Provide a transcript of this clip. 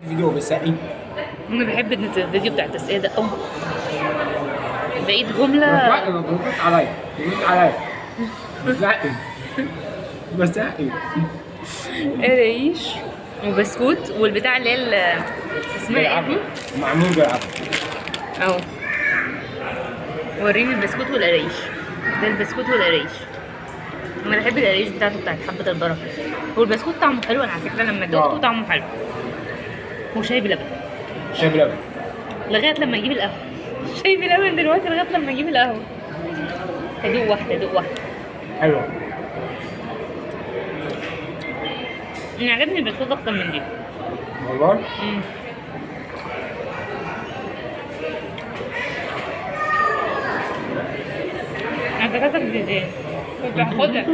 فيديو بسائي. انا بحب الفيديو بتاع التسقية ده قوي. بقيت جملة بردت عليا بردت عليا بسائي بسائي. قرايش وبسكوت والبتاع اللي هي اسمها ايه دي؟ معمول بالعافية. اهو وريني البسكوت والقرايش. ده البسكوت والقرايش. انا بحب القرايش بتاعته بتاعت حبة البركة. والبسكوت طعمه حلو، انا على فكرة لما دقته طعمه حلو. وشاي بلبن. شاي بلبن لغاية لما اجيب القهوة. شاي بلبن دلوقتي لغاية لما اجيب القهوة. ادوق واحدة ادوق واحدة. حلوة. انا عجبني البسكوت اكتر من دي. والله؟ انا فكرتك دي كنت هاخدها.